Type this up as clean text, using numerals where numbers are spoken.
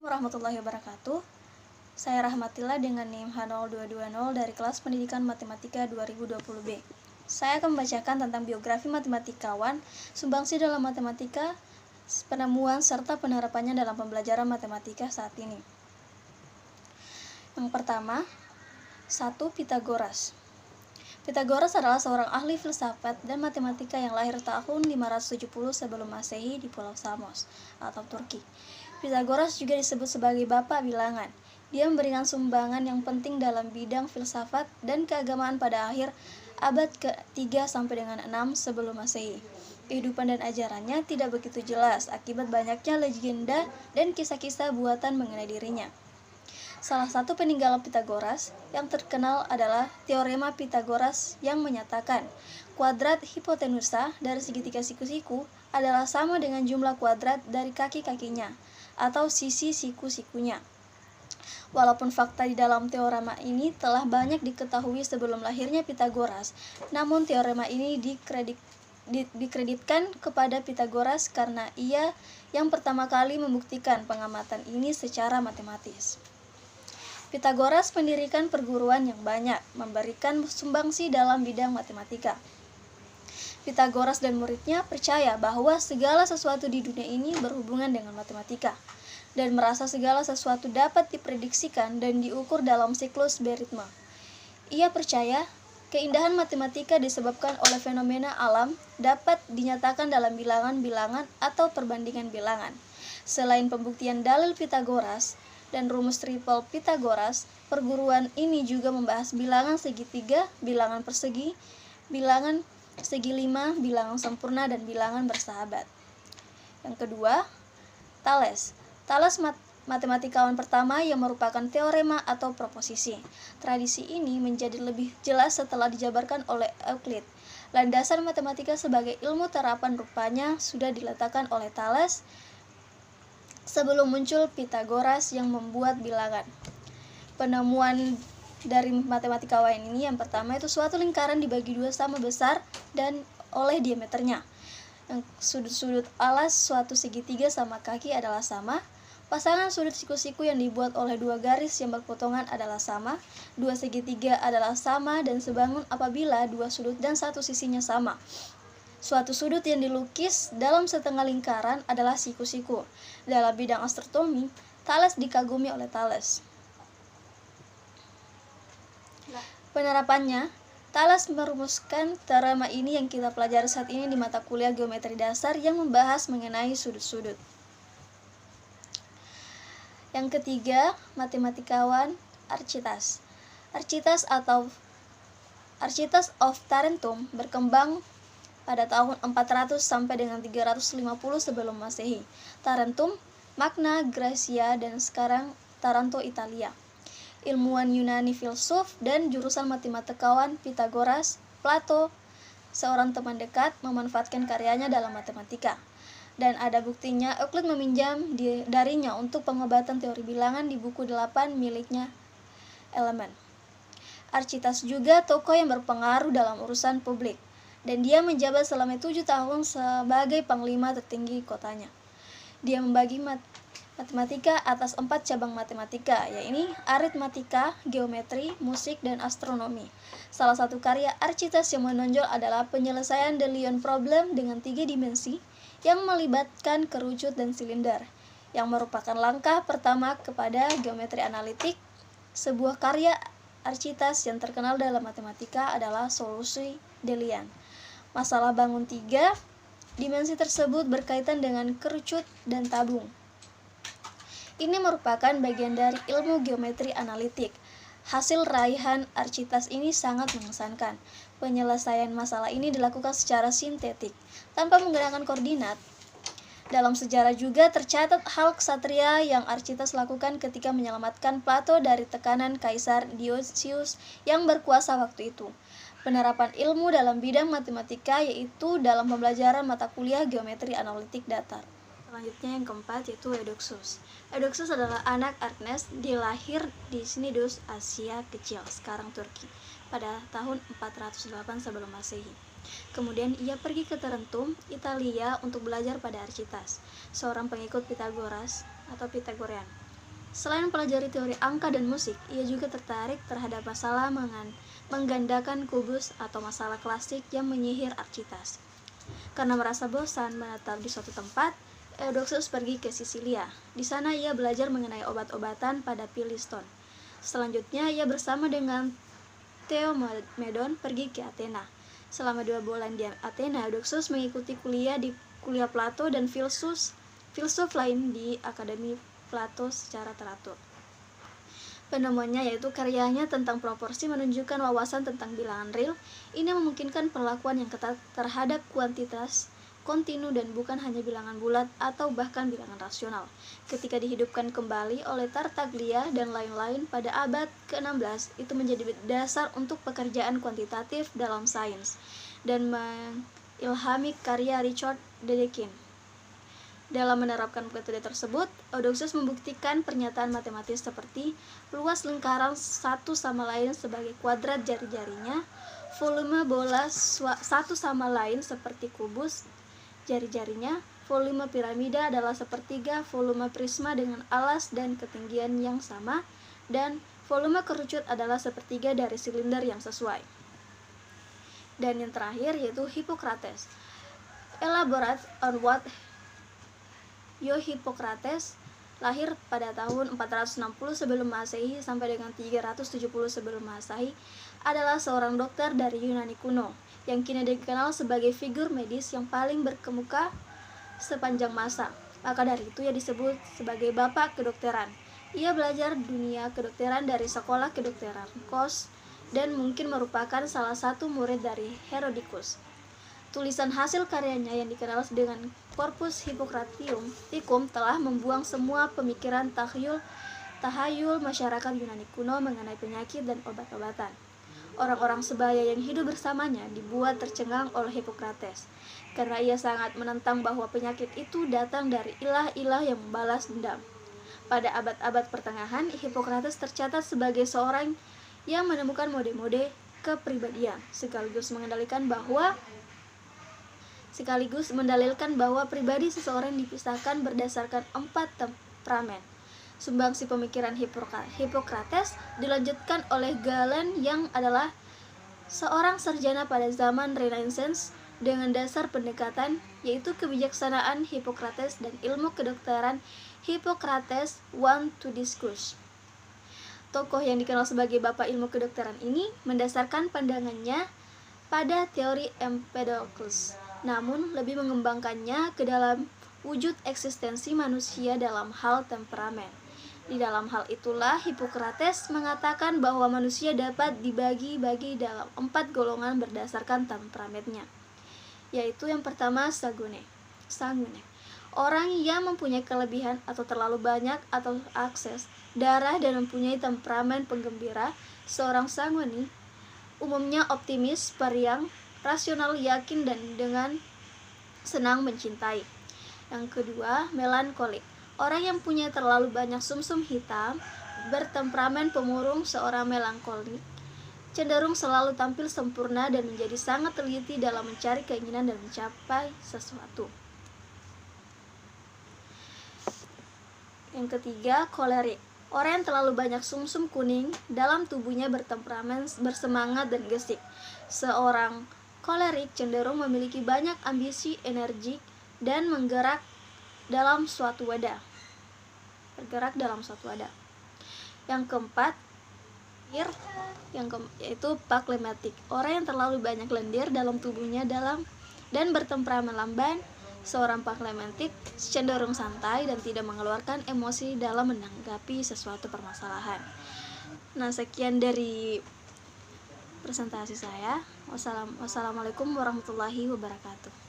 Warahmatullahi wabarakatuh. Saya Rahmatillah dengan NIM H0220 dari kelas Pendidikan Matematika 2020B. Saya akan membacakan tentang biografi matematikawan, sumbangsi dalam matematika, penemuan serta penerapannya dalam pembelajaran matematika saat ini. Yang pertama, 1. Pythagoras. Pythagoras adalah seorang ahli filsafat dan matematika yang lahir tahun 570 sebelum Masehi di Pulau Samos atau Turki. Pythagoras juga disebut sebagai bapak bilangan. Dia memberikan sumbangan yang penting dalam bidang filsafat dan keagamaan pada akhir abad ke-3 sampai dengan 6 sebelum Masehi. Kehidupan dan ajarannya tidak begitu jelas akibat banyaknya legenda dan kisah-kisah buatan mengenai dirinya. Salah satu peninggalan Pythagoras yang terkenal adalah teorema Pythagoras yang menyatakan kuadrat hipotenusa dari segitiga siku-siku adalah sama dengan jumlah kuadrat dari kaki-kakinya atau sisi siku-sikunya. Walaupun fakta di dalam teorema ini telah banyak diketahui sebelum lahirnya Pythagoras, namun teorema ini dikreditkan kepada Pythagoras karena ia yang pertama kali membuktikan pengamatan ini secara matematis. Pythagoras mendirikan perguruan yang banyak, memberikan sumbangsi dalam bidang matematika. Pythagoras dan muridnya percaya bahwa segala sesuatu di dunia ini berhubungan dengan matematika, dan merasa segala sesuatu dapat diprediksikan dan diukur dalam siklus beritma. Ia percaya keindahan matematika disebabkan oleh fenomena alam dapat dinyatakan dalam bilangan-bilangan atau perbandingan bilangan. Selain pembuktian dalil Pythagoras dan rumus triple Pythagoras, perguruan ini juga membahas bilangan segitiga, bilangan persegi, bilangan segi lima, bilangan sempurna, dan bilangan bersahabat. Yang kedua, Thales. Thales matematikawan pertama yang merupakan teorema atau proposisi. Tradisi ini menjadi lebih jelas setelah dijabarkan oleh Euclid. Landasan matematika sebagai ilmu terapan rupanya sudah diletakkan oleh Thales sebelum muncul Pythagoras yang membuat bilangan. Penemuan dari matematikawan ini yang pertama itu suatu lingkaran dibagi dua sama besar dan oleh diameternya. Sudut-sudut alas suatu segitiga sama kaki adalah sama. Pasangan sudut siku-siku yang dibuat oleh dua garis yang berpotongan adalah sama. Dua segitiga adalah sama dan sebangun apabila dua sudut dan satu sisinya sama. Suatu sudut yang dilukis dalam setengah lingkaran adalah siku-siku. Dalam bidang astronomi, Thales dikagumi oleh Thales. Penerapannya, Thales merumuskan teorema ini yang kita pelajari saat ini di mata kuliah geometri dasar yang membahas mengenai sudut-sudut. Yang ketiga, matematikawan Archytas. Archytas of Tarentum berkembang pada tahun 400 sampai dengan 350 sebelum Masehi. Tarentum, Magna Graecia, dan sekarang Taranto, Italia. Ilmuwan Yunani, filsuf dan jurusan matematikawan Pythagoras, Plato, seorang teman dekat, memanfaatkan karyanya dalam matematika. Dan ada buktinya Euclid meminjam darinya untuk pengobatan teori bilangan di buku 8 miliknya Elemen. Archytas juga tokoh yang berpengaruh dalam urusan publik, dan dia menjabat selama 7 tahun sebagai panglima tertinggi kotanya. Dia membagi matematika atas 4 cabang matematika, yaitu aritmatika, geometri, musik, dan astronomi. Salah satu karya Archytas yang menonjol adalah penyelesaian De Leon problem dengan 3 dimensi yang melibatkan kerucut dan silinder, yang merupakan langkah pertama kepada geometri analitik. Sebuah karya Archytas yang terkenal dalam matematika adalah solusi De Leon. Masalah bangun 3 dimensi tersebut berkaitan dengan kerucut dan tabung. Ini merupakan bagian dari ilmu geometri analitik. Hasil raihan Archytas ini sangat mengesankan. Penyelesaian masalah ini dilakukan secara sintetik, tanpa menggunakan koordinat. Dalam sejarah juga tercatat hal ksatria yang Archytas lakukan ketika menyelamatkan Plato dari tekanan Kaisar Diocletianus yang berkuasa waktu itu. Penerapan ilmu dalam bidang matematika yaitu dalam pembelajaran mata kuliah geometri analitik datar. Selanjutnya yang keempat yaitu Eudoxus. Eudoxus adalah anak Archimedes. Dia lahir di Cnidus, Asia Kecil, sekarang Turki, pada tahun 408 sebelum Masehi. Kemudian ia pergi ke Tarentum, Italia untuk belajar pada Archytas, seorang pengikut Pythagoras atau Pythagorean. Selain mempelajari teori angka dan musik, ia juga tertarik terhadap masalah menggandakan kubus atau masalah klasik yang menyihir Archytas. Karena merasa bosan menetap di suatu tempat, Eudoxus pergi ke Sisilia. Di sana ia belajar mengenai obat-obatan pada Philiston. Selanjutnya ia bersama dengan Theomedon pergi ke Athena. Selama 2 bulan di Athena, Eudoxus mengikuti kuliah Plato dan filsuf lain di Akademi Plato secara teratur. Penemuannya yaitu karyanya tentang proporsi menunjukkan wawasan tentang bilangan real. Ini memungkinkan perlakuan yang ketat terhadap kuantitas kontinu dan bukan hanya bilangan bulat atau bahkan bilangan rasional. Ketika dihidupkan kembali oleh Tartaglia dan lain-lain pada abad ke-16, itu menjadi dasar untuk pekerjaan kuantitatif dalam sains dan mengilhami karya Richard Dedekind. Dalam menerapkan metode tersebut, Eudoxus membuktikan pernyataan matematis seperti luas lingkaran satu sama lain sebagai kuadrat jari-jarinya, volume bola satu sama lain seperti kubus jari-jarinya, volume piramida adalah sepertiga volume prisma dengan alas dan ketinggian yang sama, dan volume kerucut adalah sepertiga dari silinder yang sesuai. Dan yang terakhir yaitu Hippocrates. Elaborate on what Hippocrates lahir pada tahun 460 sebelum Masehi sampai dengan 370 sebelum Masehi adalah seorang dokter dari Yunani kuno yang kini dikenal sebagai figur medis yang paling berkemuka sepanjang masa. Maka dari itu ia disebut sebagai bapak kedokteran. Ia belajar dunia kedokteran dari sekolah kedokteran Kos dan mungkin merupakan salah satu murid dari Herodicus. Tulisan hasil karyanya yang dikenal dengan Corpus Hippocraticum telah membuang semua pemikiran tahayul masyarakat Yunani kuno mengenai penyakit dan obat-obatan. Orang-orang sebaya yang hidup bersamanya dibuat tercengang oleh Hippocrates, karena ia sangat menentang bahwa penyakit itu datang dari ilah-ilah yang membalas dendam. Pada abad-abad pertengahan, Hippocrates tercatat sebagai seorang yang menemukan mode-mode kepribadian, sekaligus mendalilkan bahwa pribadi seseorang dipisahkan berdasarkan 4 temperamen. Sumbangsi pemikiran Hippocrates dilanjutkan oleh Galen yang adalah seorang sarjana pada zaman Renaissance dengan dasar pendekatan yaitu kebijaksanaan Hippocrates dan ilmu kedokteran Hippocrates want to discuss. Tokoh yang dikenal sebagai bapak ilmu kedokteran ini mendasarkan pandangannya pada teori Empedocles, namun lebih mengembangkannya ke dalam wujud eksistensi manusia dalam hal temperamen. Di dalam hal itulah Hippocrates mengatakan bahwa manusia dapat dibagi-bagi dalam 4 golongan berdasarkan temperamennya, yaitu yang pertama sanguine, orang yang mempunyai kelebihan atau terlalu banyak atau akses darah dan mempunyai temperamen penggembira. Seorang sanguine umumnya optimis, periang, rasional, yakin dan dengan senang mencintai. Yang kedua, melankolik, orang yang punya terlalu banyak sumsum hitam, bertemperamen pemurung. Seorang melankolik cenderung selalu tampil sempurna dan menjadi sangat teliti dalam mencari keinginan dan mencapai sesuatu. Yang ketiga, kolerik, orang yang terlalu banyak sumsum kuning dalam tubuhnya, bertemperamen bersemangat dan gesik. Seorang kolerik cenderung memiliki banyak ambisi, energik, dan bergerak dalam suatu wadah. Yang keempat, yaitu phlegmatik, orang yang terlalu banyak lendir dalam tubuhnya dan bertemperamen lamban. Seorang phlegmatik cenderung santai dan tidak mengeluarkan emosi dalam menanggapi sesuatu permasalahan. Nah, sekian dari presentasi saya. Wassalamualaikum warahmatullahi wabarakatuh.